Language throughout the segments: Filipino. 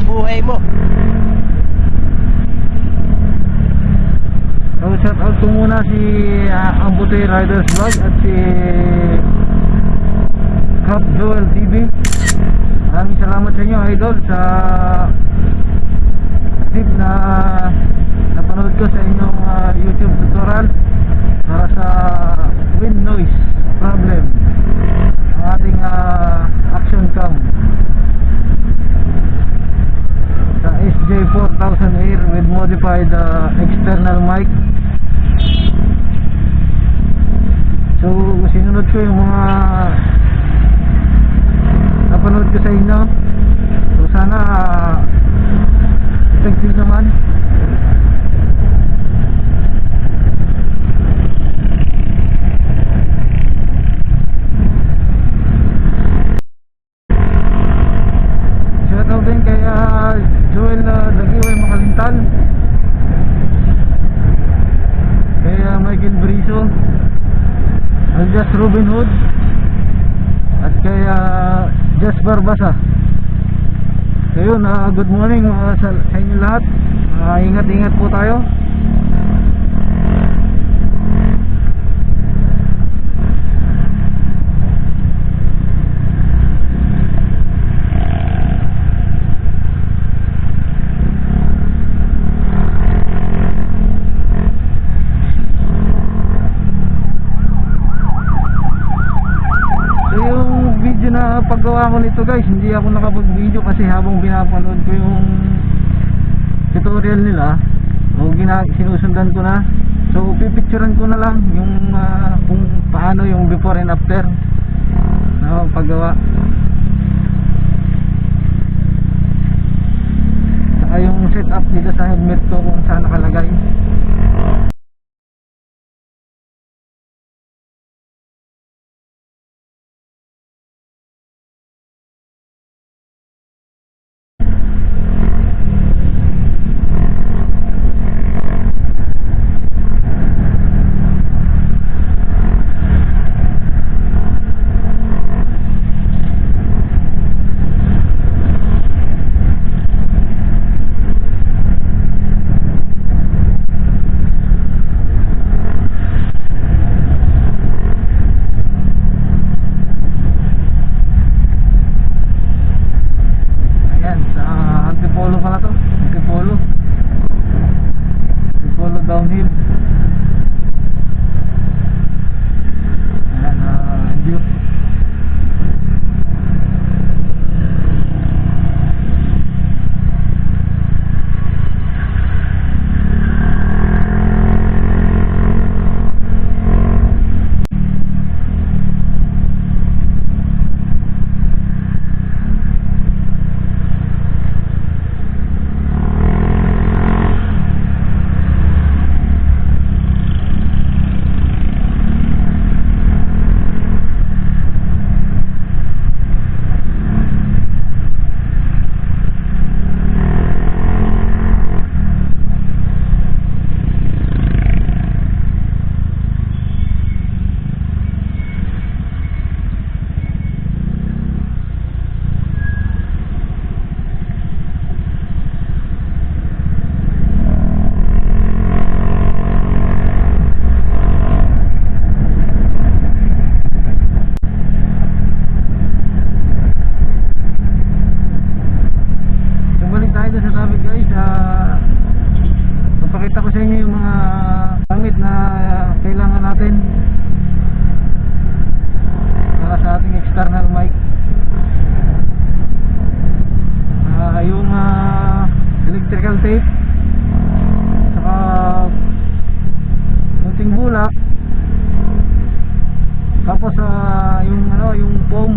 sa buhay mo. So shout out ko muna si Ambutoy Riders Vlog at si Cap Joel TV. Maraming salamat sa inyo idol sa tip na napanood ko sa inyong YouTube tutorial para sa wind noise problem ang ating action cam sa SJ4000 Air with modified external mic. So sinunod ko yung mga napanood ko sa inyo. So sana effective naman. Shoutout din kay Joel Dagiway Makalintal, kay Michael Briso alias Robin Hood, at kay Jess Barbasa. So yun, good morning sa inyo lahat. Ingat-ingat po tayo. Na paggawa ko nito guys, hindi ako nakapag-video kasi habang pinapanood ko yung tutorial nila o sinusundan ko na. So pipicturean ko na lang yung kung paano yung before and after na paggawa, saka yung setup dito sa helmet ko kung saan nakalagay. Downhill. Ayan, view. Papakita ko sa inyo yung mga gamit na kailangan natin para sa ating external mic. Yung electrical tape, saka kunting bulak, tapos yung foam.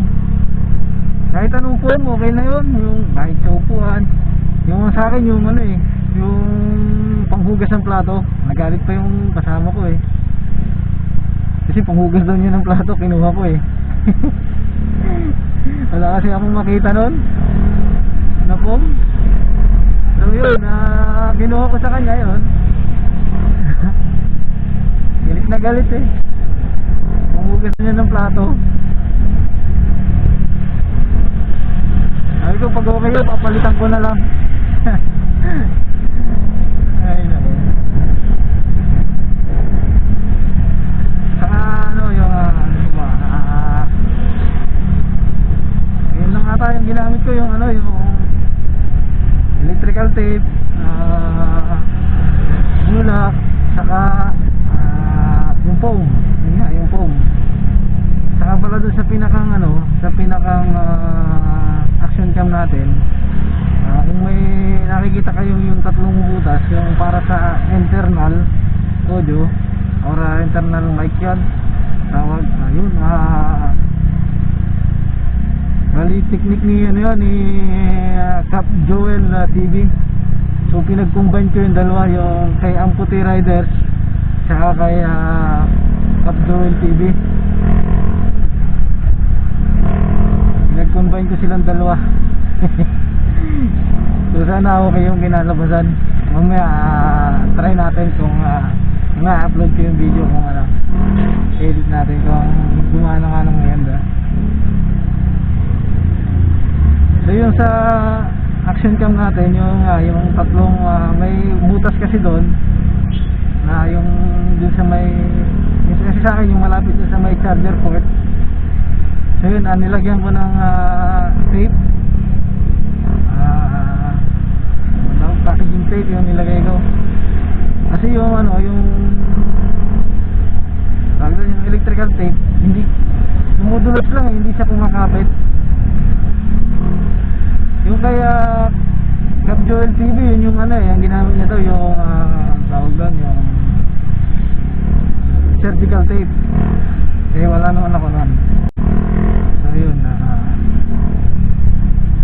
Kahit anong foam okay na yun, yung kahit sa upuan. Yung sa akin yung yung panghugas ng plato, nagalit pa yung kasama ko kasi panghugas daw niya ng plato, kinuha ko wala kasi akong makita nun na foam. So yun, kinuha ko sa kanya yun. Galit na galit panghugas niya ng plato. Sabi ko ko pag okay yun, papalitan ko na lang. Ay nako. Saka ano yung yun lang ata yung ginamit ko, yung ano, yung electrical tape, bulak, saka yung foam. Yun nga, yung foam. Saka pala doon sa pinakang ano, sa pinakang action cam natin, kung may nakikita kayo yung tatlong butas, yung para sa internal audio or internal mic yan, tawag, ayun, bali technique ni ano yan, ni Cap Joel TV. So pinag-combine ko yung dalawa, yung kay Amputee Riders saka kay Cap Joel TV. Pinag-combine ko silang dalawa. So sana okay yung kinalabasan. Mamaya try natin kung ma-upload ko yung video, kung ano, edit natin kung gumana nga ng maganda. So yung sa action cam natin, yung tatlong may butas kasi doon, na yung dun sa may, yung kasi sa akin yung malapit dun sa may charger port. So yun, nilagyan ko ng tape, packaging tape yung nilagay ko. Kasi yung ano, yung electrical tape, hindi dumudulot lang, hindi siya kumakapit. Yung kaya Cap Joel TV, yun yung ano yung ginamit niya to, yung tawag doon, yung cervical tape. Eh wala naman ako nun. So yun,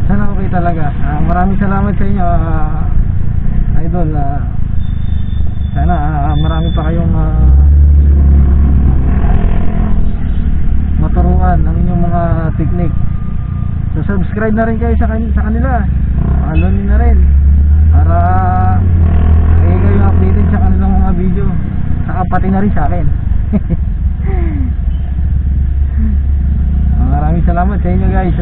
sana okay talaga. Maraming salamat sa inyo, idol. Sana marami pa kayong maturuan ng inyong mga technique. So subscribe na rin kayo sa kanila, follow nyo na rin para kayo updated sa kanilang mga video, saka pati na rin sa akin. Maraming salamat sa inyo guys.